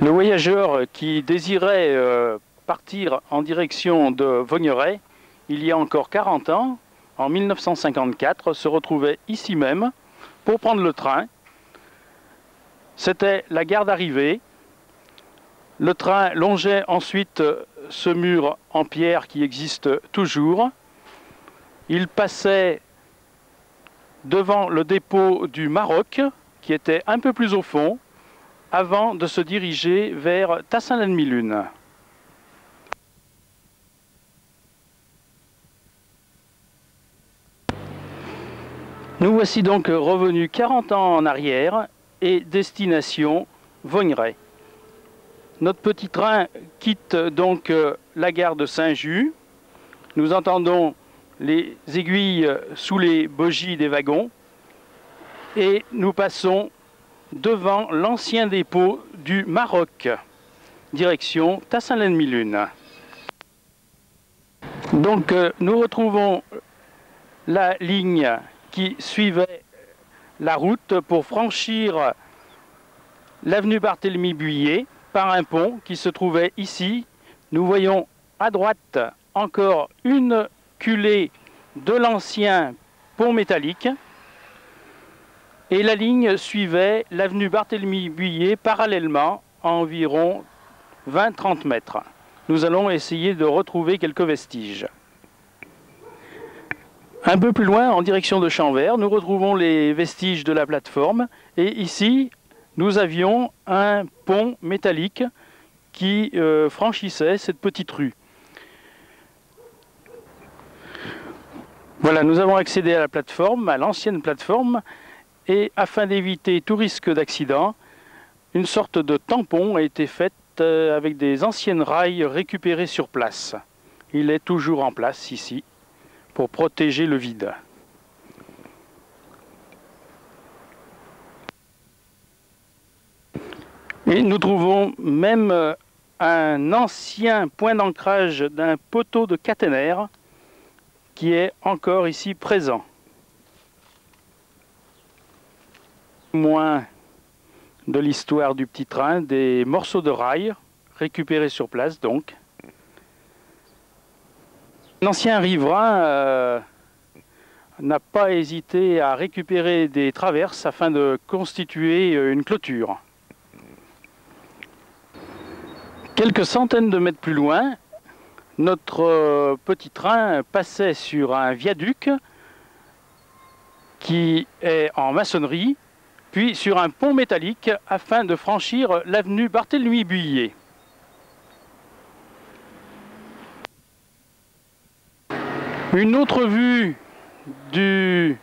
Le voyageur qui désirait partir en direction de Vaugneray, il y a encore 40 ans, en 1954, se retrouvait ici même pour prendre le train. C'était la gare d'arrivée. Le train longeait ensuite ce mur en pierre qui existe toujours. Il passait devant le dépôt du Maroc, qui était un peu plus au fond, avant de se diriger vers Tassin-la-Demi-Lune. Nous voici donc revenus 40 ans en arrière et destination Vaugneray. Notre petit train quitte donc la gare de Saint-Just. Nous entendons les aiguilles sous les bogies des wagons et nous passons devant l'ancien dépôt du Maroc, direction Tassin-la-Demi-Lune. Donc nous retrouvons la ligne qui suivait la route pour franchir l'avenue Barthélemy-Buillet par un pont qui se trouvait ici. Nous voyons à droite encore une culée de l'ancien pont métallique et la ligne suivait l'avenue Barthélemy-Buillet parallèlement à environ 20-30 mètres. Nous allons essayer de retrouver quelques vestiges. Un peu plus loin, en direction de Champvert, nous retrouvons les vestiges de la plateforme. Et ici, nous avions un pont métallique qui franchissait cette petite rue. Voilà, nous avons accédé à la plateforme, à l'ancienne plateforme. Et afin d'éviter tout risque d'accident, une sorte de tampon a été faite avec des anciennes rails récupérées sur place. Il est toujours en place ici, pour protéger le vide. Et nous trouvons même un ancien point d'ancrage d'un poteau de caténaire qui est encore ici présent. Moins de l'histoire du petit train, des morceaux de rail récupérés sur place donc. L'ancien riverain n'a pas hésité à récupérer des traverses afin de constituer une clôture. Quelques centaines de mètres plus loin, notre petit train passait sur un viaduc qui est en maçonnerie, puis sur un pont métallique afin de franchir l'avenue Barthélemy-Buillet. Une autre vue du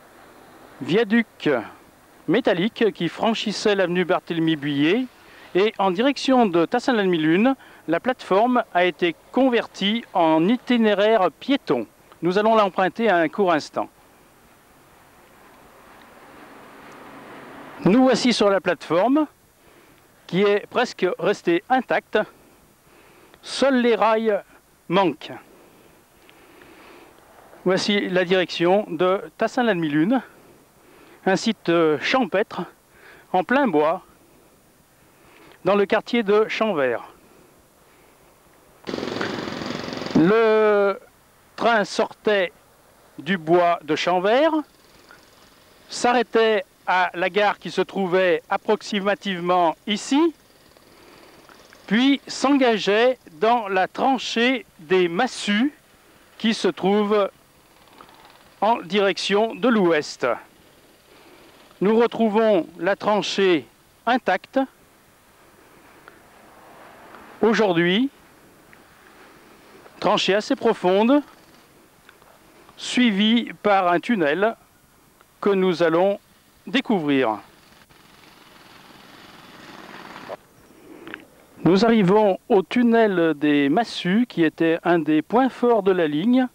viaduc métallique qui franchissait l'avenue Barthélemy-Buillet et en direction de Tassin-la-Demi-Lune, la plateforme a été convertie en itinéraire piéton. Nous allons l'emprunter à un court instant. Nous voici sur la plateforme qui est presque restée intacte. Seuls les rails manquent. Voici la direction de Tassin-la-Demi-Lune, un site champêtre en plein bois dans le quartier de Champvert. Le train sortait du bois de Champvert, s'arrêtait à la gare qui se trouvait approximativement ici, puis s'engageait dans la tranchée des Massues qui se trouve en direction de l'ouest. Nous retrouvons la tranchée intacte aujourd'hui, tranchée assez profonde, suivie par un tunnel que nous allons découvrir. Nous arrivons au tunnel des Massues qui était un des points forts de la ligne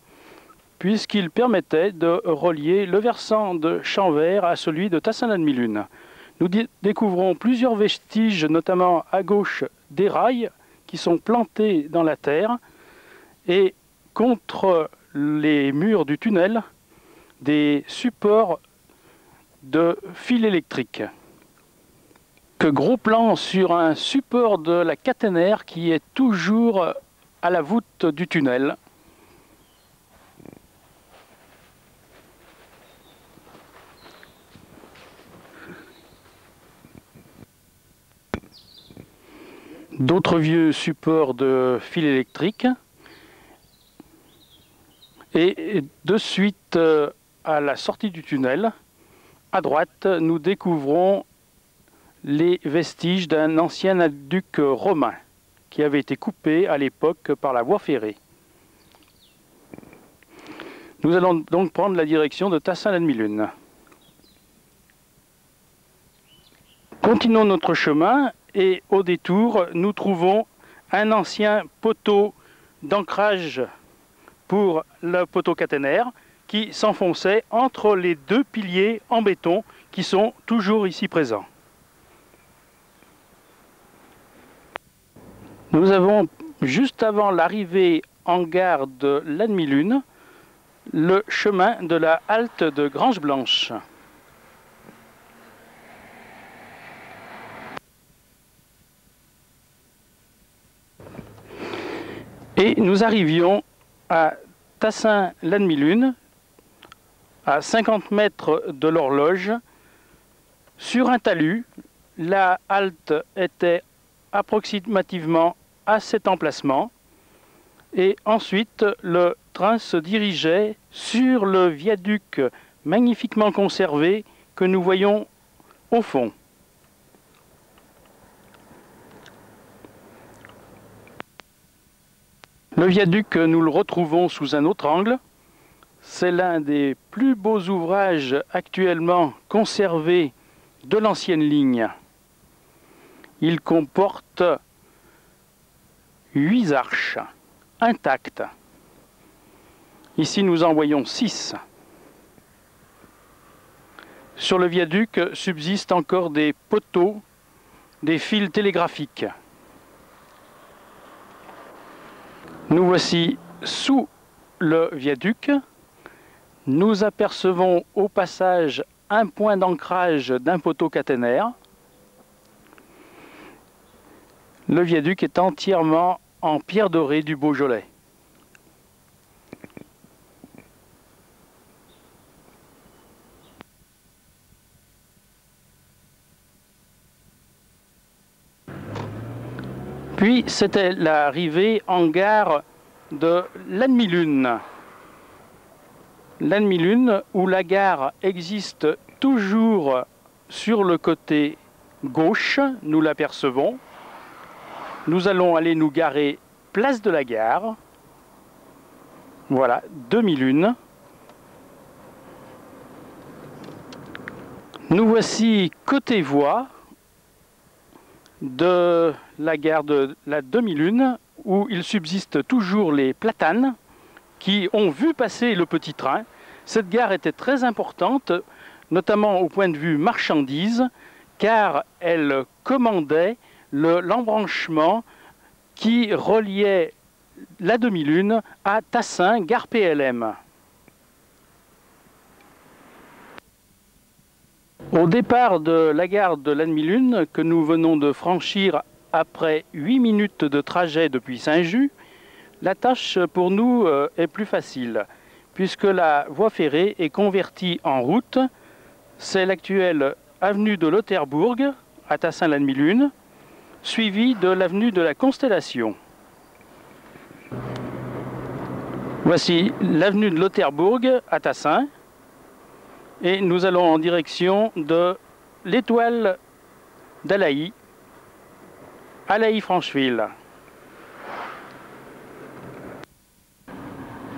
puisqu'il permettait de relier le versant de Champvert à celui de Tassin-la-Demi-Lune. Nous découvrons plusieurs vestiges, notamment à gauche des rails qui sont plantés dans la terre et contre les murs du tunnel des supports de fil électrique. gros plan sur un support de la caténaire qui est toujours à la voûte du tunnel. D'autres vieux supports de fil électrique. Et de suite à la sortie du tunnel, à droite, nous découvrons les vestiges d'un ancien aqueduc romain qui avait été coupé à l'époque par la voie ferrée. Nous allons donc prendre la direction de Tassin-la-Demi-Lune. Continuons notre chemin et au détour, nous trouvons un ancien poteau d'ancrage pour le poteau caténaire qui s'enfonçait entre les deux piliers en béton qui sont toujours ici présents. Nous avons, juste avant l'arrivée en gare de la Demi-Lune, le chemin de la halte de Grange-Blanche. Et nous arrivions à Tassin-la-Demi-Lune, à 50 mètres de l'horloge, sur un talus. La halte était approximativement à cet emplacement et ensuite le train se dirigeait sur le viaduc magnifiquement conservé que nous voyons au fond. Le viaduc, nous le retrouvons sous un autre angle. C'est l'un des plus beaux ouvrages actuellement conservés de l'ancienne ligne. Il comporte 8 arches intactes. Ici, nous en voyons 6. Sur le viaduc subsistent encore des poteaux, des fils télégraphiques. Nous voici sous le viaduc. Nous apercevons au passage un point d'ancrage d'un poteau caténaire. Le viaduc est entièrement en pierre dorée du Beaujolais. Puis c'était l'arrivée en gare de la Demi-Lune. La Demi-Lune où la gare existe toujours sur le côté gauche, nous l'apercevons. Nous allons aller nous garer place de la gare. Voilà, Demi-Lune. Nous voici côté voie de la gare de la Demi-Lune où il subsiste toujours les platanes qui ont vu passer le petit train. Cette gare était très importante, notamment au point de vue marchandises, car elle commandait l'embranchement qui reliait la Demi-Lune à Tassin, gare PLM. Au départ de la gare de la Demi-Lune, que nous venons de franchir après 8 minutes de trajet depuis Saint-Just, la tâche pour nous est plus facile, puisque la voie ferrée est convertie en route. C'est l'actuelle avenue de Lauterbourg, à Tassin-la-Demi-Lune, suivie de l'avenue de la Constellation. Voici l'avenue de Lauterbourg à Tassin. Et nous allons en direction de l'étoile d'Alaï, Alaï-Francheville.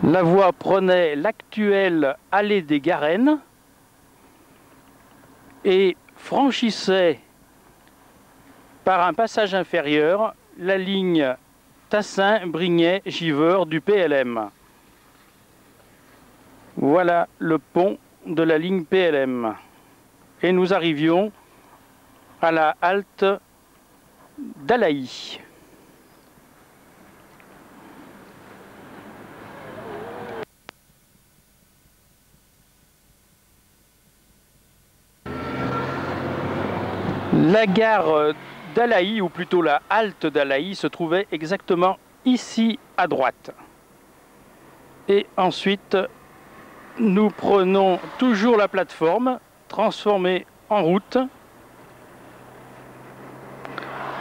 La voie prenait l'actuelle allée des Garennes et franchissait par un passage inférieur la ligne Tassin-Brignais-Givors du PLM. Voilà le pont de la ligne PLM. Et nous arrivions à la halte d'Alaï. La gare d'Alaï, ou plutôt la halte d'Alaï, se trouvait exactement ici à droite. Et ensuite, nous prenons toujours la plateforme transformée en route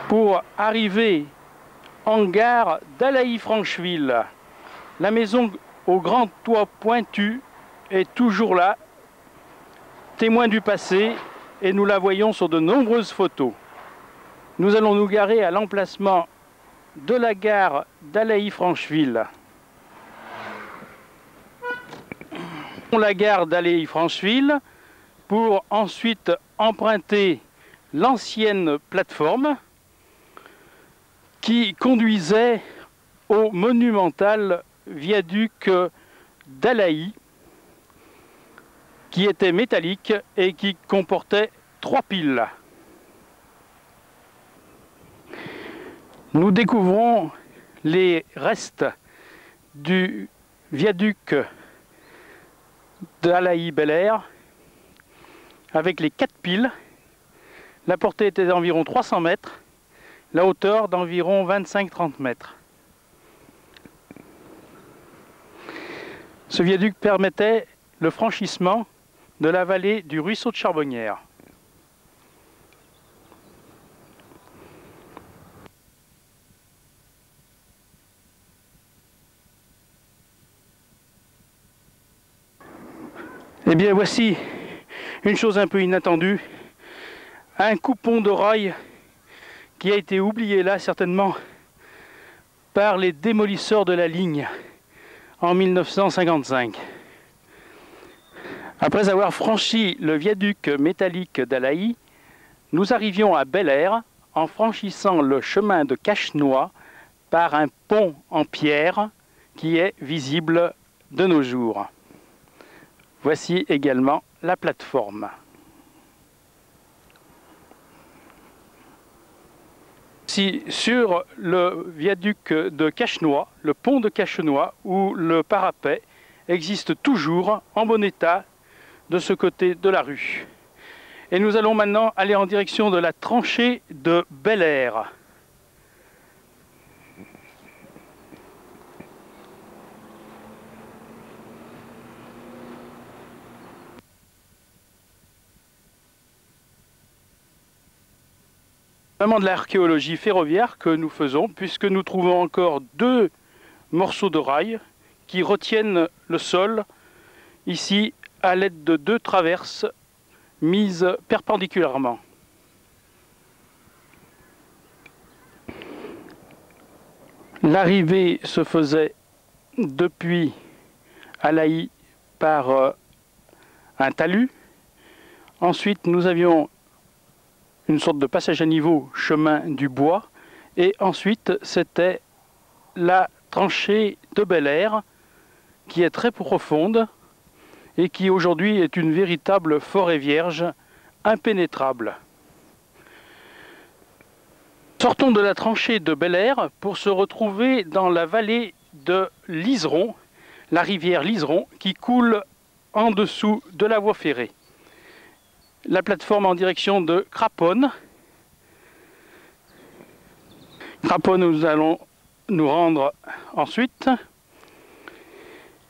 pour arriver en gare d'Alaï-Francheville. La maison au grand toit pointu est toujours là, témoin du passé, et nous la voyons sur de nombreuses photos. Nous allons nous garer à l'emplacement de la gare d'Alaï-Francheville. La gare d'Alaï-Francheville pour ensuite emprunter l'ancienne plateforme qui conduisait au monumental viaduc d'Alaï, qui était métallique et qui comportait 3 piles. Nous découvrons les restes du viaduc d'Alaï-Bel-Air avec les 4 piles. La portée était d'environ 300 mètres, la hauteur d'environ 25-30 mètres. Ce viaduc permettait le franchissement de la vallée du ruisseau de Charbonnières. Eh bien voici une chose un peu inattendue, un coupon de rail qui a été oublié là certainement par les démolisseurs de la ligne en 1955. Après avoir franchi le viaduc métallique d'Alaï, nous arrivions à Bel-Air en franchissant le chemin de Cachenois par un pont en pierre qui est visible de nos jours. Voici également la plateforme. Ici, sur le viaduc de Cachenois, le pont de Cachenois, où le parapet existe toujours en bon état de ce côté de la rue. Et nous allons maintenant aller en direction de la tranchée de Bel-Air. Vraiment de l'archéologie ferroviaire que nous faisons, puisque nous trouvons encore 2 morceaux de rail qui retiennent le sol ici à l'aide de 2 traverses mises perpendiculairement. L'arrivée se faisait depuis Alaï par un talus. Ensuite, nous avions une sorte de passage à niveau, chemin du bois. Et ensuite, c'était la tranchée de Bel-Air, qui est très profonde et qui aujourd'hui est une véritable forêt vierge, impénétrable. Sortons de la tranchée de Bel-Air pour se retrouver dans la vallée de l'Iseron, la rivière l'Iseron, qui coule en dessous de la voie ferrée. La plateforme en direction de Craponne. Craponne, nous allons nous rendre ensuite.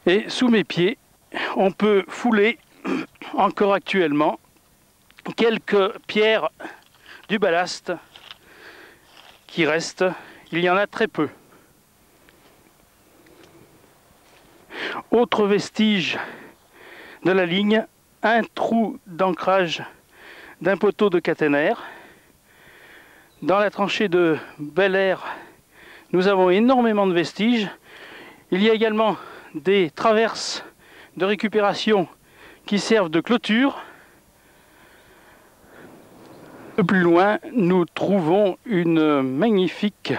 Et sous mes pieds, on peut fouler encore actuellement quelques pierres du ballast qui restent. Il y en a très peu. Autre vestige de la ligne, un trou d'ancrage d'un poteau de caténaire. Dans la tranchée de Bel-Air, nous avons énormément de vestiges. Il y a également des traverses de récupération qui servent de clôture. Un peu plus loin, nous trouvons une magnifique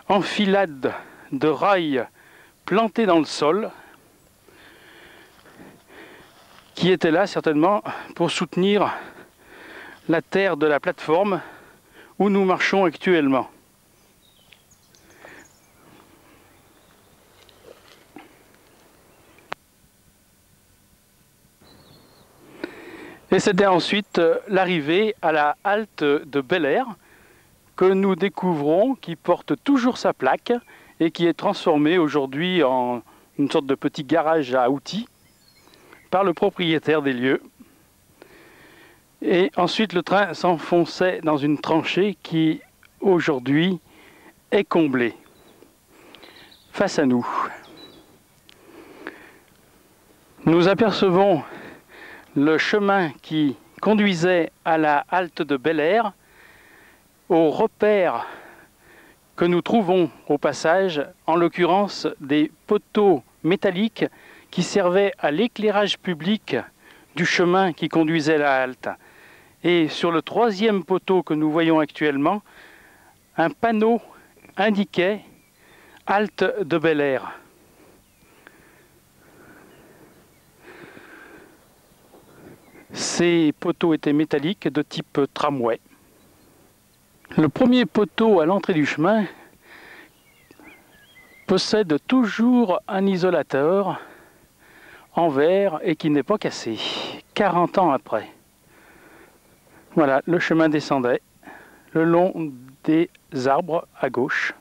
enfilade de rails plantés dans le sol, qui était là certainement pour soutenir la terre de la plateforme où nous marchons actuellement. Et c'était ensuite l'arrivée à la halte de Bel-Air que nous découvrons, qui porte toujours sa plaque et qui est transformée aujourd'hui en une sorte de petit garage à outils par le propriétaire des lieux. Et ensuite le train s'enfonçait dans une tranchée qui aujourd'hui est comblée face à nous. Nous apercevons le chemin qui conduisait à la halte de Bel-Air, aux repères que nous trouvons au passage, en l'occurrence des poteaux métalliques qui servaient à l'éclairage public du chemin qui conduisait à la halte. Et sur le troisième poteau que nous voyons actuellement, un panneau indiquait « Halte de Bel-Air ». Ces poteaux étaient métalliques de type tramway. Le premier poteau à l'entrée du chemin possède toujours un isolateur en verre et qui n'est pas cassé, 40 ans après. Voilà, le chemin descendait le long des arbres à gauche.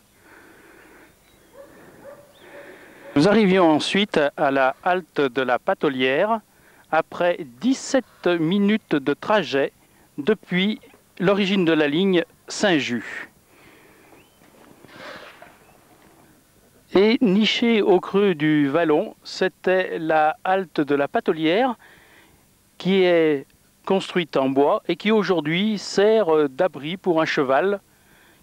Nous arrivions ensuite à la halte de la Patelière après 17 minutes de trajet depuis l'origine de la ligne Saint-Just. Et niché au creux du vallon, c'était la halte de la Patelière qui est construite en bois et qui aujourd'hui sert d'abri pour un cheval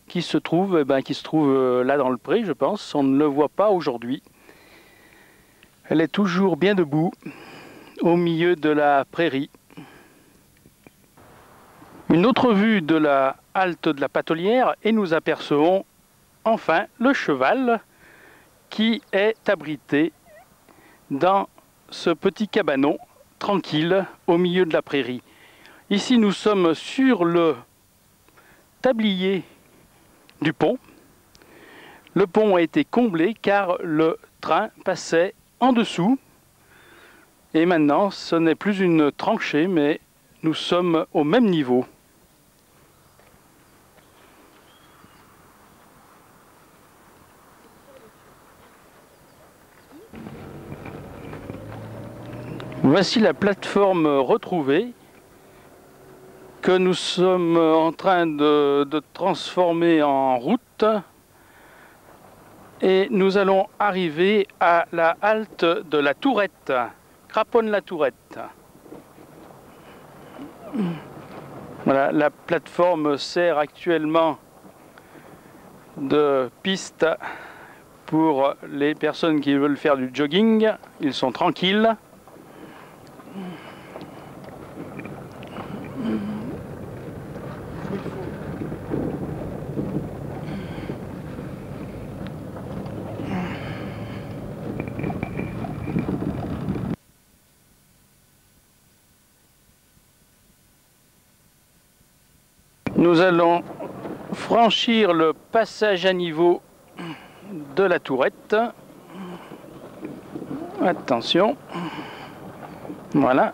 qui se trouve là dans le pré, je pense. On ne le voit pas aujourd'hui. Elle est toujours bien debout au milieu de la prairie. Une autre vue de la halte de la Patelière et nous apercevons enfin le cheval qui est abrité dans ce petit cabanon tranquille au milieu de la prairie. Ici nous sommes sur le tablier du pont. Le pont a été comblé car le train passait en dessous et maintenant ce n'est plus une tranchée mais nous sommes au même niveau. Voici la plateforme retrouvée que nous sommes en train de transformer en route et nous allons arriver à la halte de la Tourette, Craponne-la-Tourette. Voilà, la plateforme sert actuellement de piste pour les personnes qui veulent faire du jogging. Ils sont tranquilles. Nous allons franchir le passage à niveau de la Tourette. Attention. Voilà.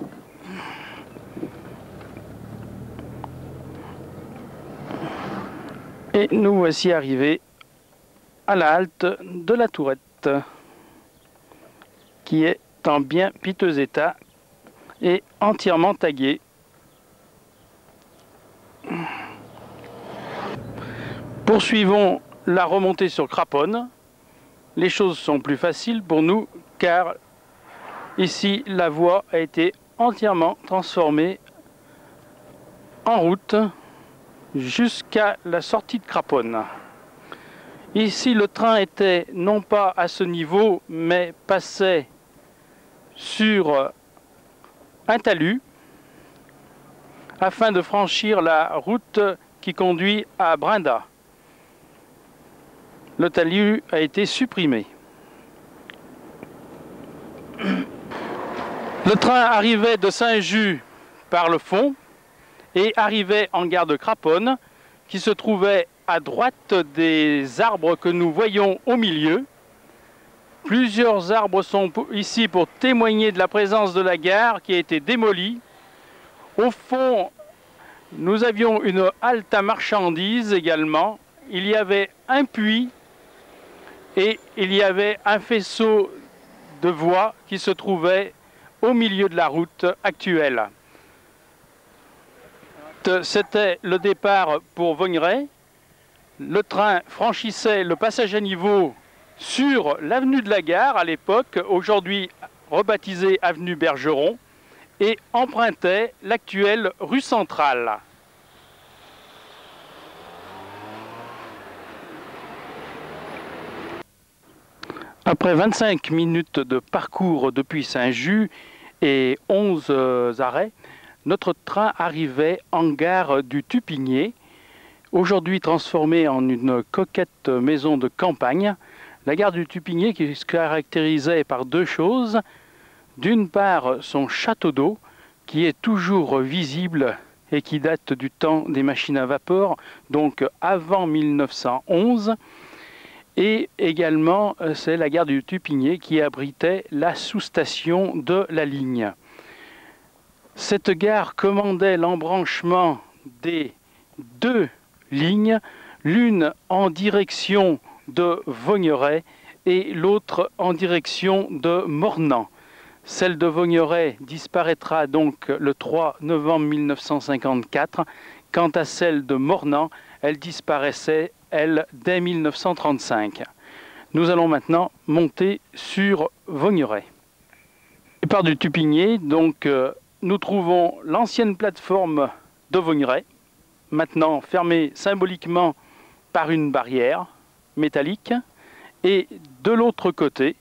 Et nous voici arrivés à la halte de la Tourette, qui est en bien piteux état et entièrement taguée. Poursuivons la remontée sur Craponne. Les choses sont plus faciles pour nous car ici la voie a été entièrement transformée en route jusqu'à la sortie de Craponne. Ici le train était non pas à ce niveau mais passait sur un talus afin de franchir la route qui conduit à Brinda. Le talus a été supprimé. Le train arrivait de Saint-Just par le fond et arrivait en gare de Craponne, qui se trouvait à droite des arbres que nous voyons au milieu. Plusieurs arbres sont ici pour témoigner de la présence de la gare qui a été démolie Au fond, nous avions une halte à marchandises également. Il y avait un puits et il y avait un faisceau de voies qui se trouvait au milieu de la route actuelle. C'était le départ pour Vogneret. Le train franchissait le passage à niveau sur l'avenue de la Gare à l'époque, aujourd'hui rebaptisée avenue Bergeron, et empruntait l'actuelle rue Centrale. Après 25 minutes de parcours depuis Saint-Just et 11 arrêts, notre train arrivait en gare du Tupigné, aujourd'hui transformée en une coquette maison de campagne. La gare du Tupigné qui se caractérisait par deux choses. D'une part, son château d'eau, qui est toujours visible et qui date du temps des machines à vapeur, donc avant 1911. Et également, c'est la gare du Tupigné qui abritait la sous-station de la ligne. Cette gare commandait l'embranchement des deux lignes, l'une en direction de Vogneret et l'autre en direction de Mornan. Celle de Vogneret disparaîtra donc le 3 novembre 1954. Quant à celle de Mornan, elle disparaissait, elle, dès 1935. Nous allons maintenant monter sur Vogneret. Départ du Tupigné, donc nous trouvons l'ancienne plateforme de Vogneret, maintenant fermée symboliquement par une barrière métallique. Et de l'autre côté,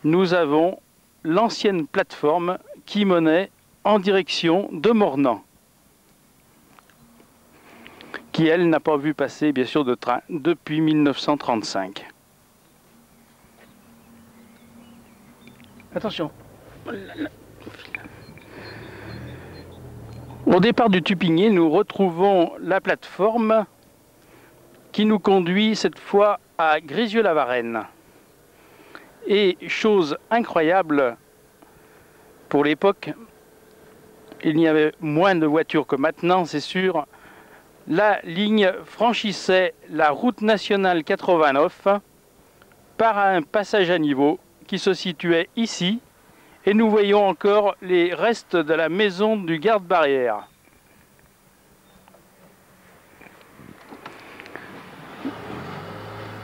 nous avons l'ancienne plateforme qui menait en direction de Mornan, qui, elle, n'a pas vu passer, bien sûr, de train depuis 1935. Attention. Au départ du Tupigné, nous retrouvons la plateforme qui nous conduit cette fois à Grézieux-la-Varenne. Et chose incroyable, pour l'époque, il y avait moins de voitures que maintenant, c'est sûr. La ligne franchissait la route nationale 89 par un passage à niveau qui se situait ici, et nous voyons encore les restes de la maison du garde-barrière.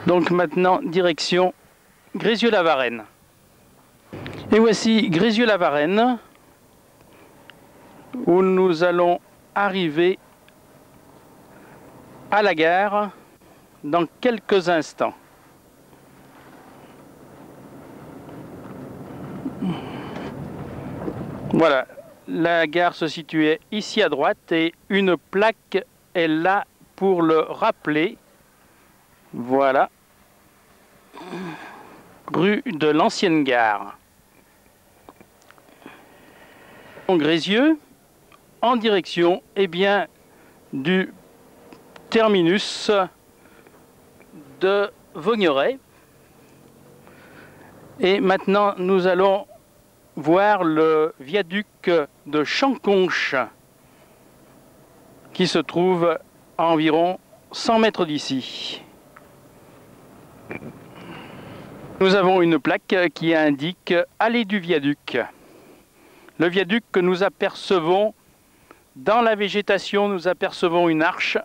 Donc maintenant, direction Grézieux-la-Varenne. Et voici Grézieux-la-Varenne, où nous allons arriver à la gare dans quelques instants. Voilà, la gare se situait ici à droite et une plaque est là pour le rappeler. Voilà, rue de l'Ancienne Gare. Grézieux, en direction du terminus de Vogneret. Et maintenant, nous allons voir le viaduc de Chanconche qui se trouve à environ 100 mètres d'ici. Nous avons une plaque qui indique « Allée du viaduc ». Le viaduc que nous apercevons dans la végétation, nous apercevons une arche.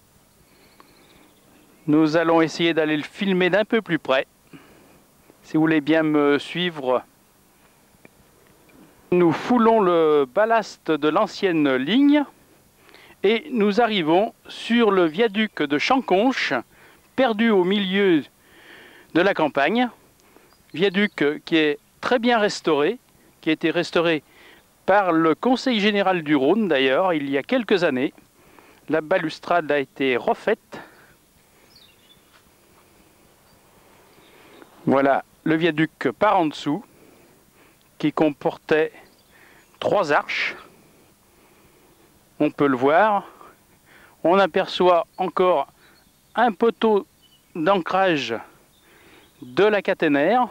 Nous allons essayer d'aller le filmer d'un peu plus près. Si vous voulez bien me suivre. Nous foulons le ballast de l'ancienne ligne et nous arrivons sur le viaduc de Chanconche, perdu au milieu de la campagne. Viaduc qui est très bien restauré, qui a été restauré par le Conseil général du Rhône d'ailleurs, il y a quelques années. La balustrade a été refaite. Voilà le viaduc par en dessous, qui comportait 3 arches. On peut le voir. On aperçoit encore un poteau d'ancrage de la caténaire.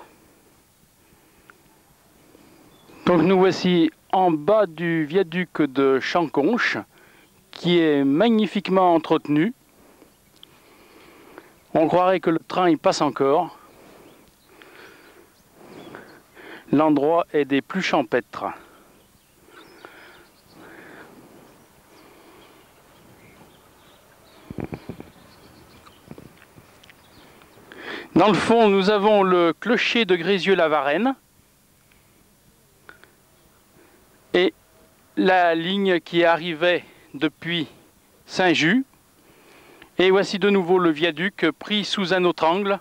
Donc nous voici en bas du viaduc de Chanconche, qui est magnifiquement entretenu. On croirait que le train y passe encore. L'endroit est des plus champêtres. Dans le fond, nous avons le clocher de Grézieux-la-Varenne et la ligne qui arrivait depuis Saint-Just. Et voici de nouveau le viaduc pris sous un autre angle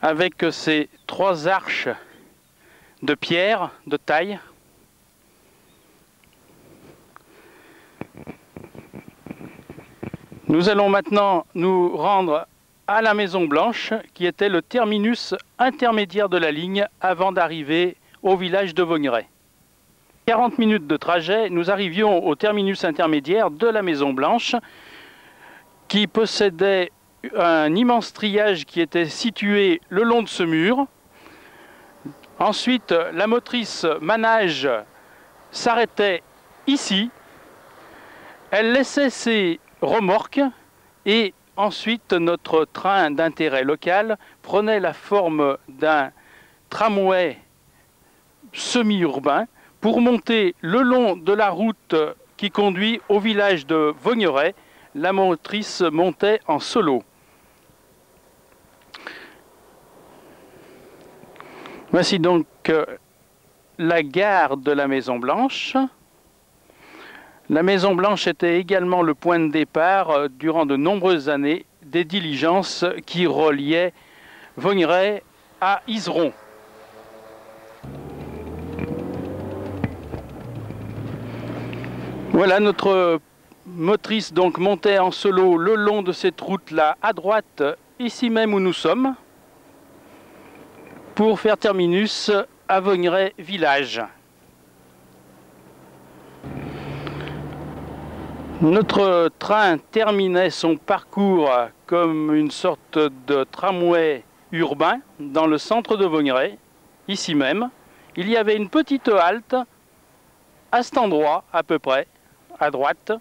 avec ces trois arches de pierre de taille. Nous allons maintenant nous rendre à la Maison Blanche, qui était le terminus intermédiaire de la ligne avant d'arriver au village de Vaugneray. 40 minutes de trajet, nous arrivions au terminus intermédiaire de la Maison Blanche, qui possédait un immense triage qui était situé le long de ce mur. Ensuite, la motrice manage s'arrêtait ici. Elle laissait ses remorques et ensuite notre train d'intérêt local prenait la forme d'un tramway semi-urbain pour monter le long de la route qui conduit au village de Vaugneray. La motrice montait en solo. Voici donc la gare de la Maison Blanche. La Maison Blanche était également le point de départ durant de nombreuses années des diligences qui reliaient Vaugneray à Izeron. Voilà, notre motrice donc montait en solo le long de cette route-là à droite, ici même où nous sommes, pour faire terminus à Vaugneray village. Notre train terminait son parcours comme une sorte de tramway urbain dans le centre de Vaugneray, ici même. Il y avait une petite halte à cet endroit à peu près, à droite.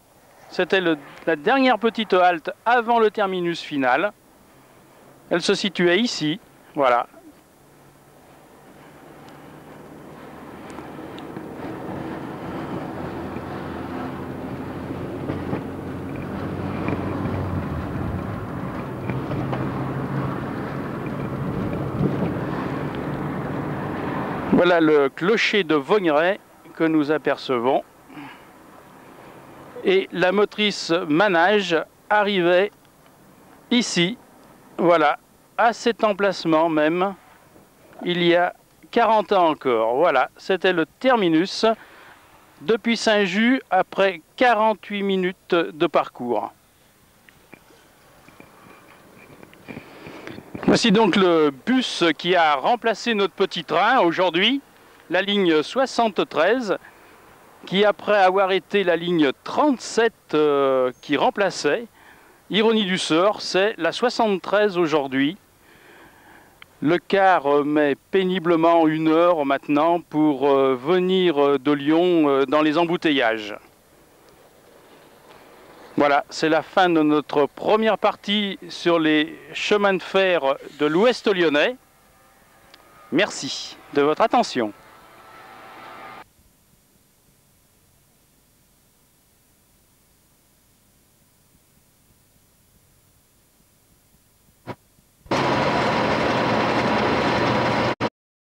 C'était la dernière petite halte avant le terminus final. Elle se situait ici, voilà. Voilà le clocher de Vaugneray que nous apercevons. Et la motrice manage arrivait ici, voilà, à cet emplacement même, il y a 40 ans encore. Voilà, c'était le terminus depuis Saint-Just après 48 minutes de parcours. Voici donc le bus qui a remplacé notre petit train aujourd'hui, la ligne 73, qui après avoir été la ligne 37 qui remplaçait, ironie du sort, c'est la 73 aujourd'hui. Le car met péniblement 1 heure maintenant pour venir de Lyon dans les embouteillages. Voilà, c'est la fin de notre première partie sur les chemins de fer de l'Ouest lyonnais. Merci de votre attention.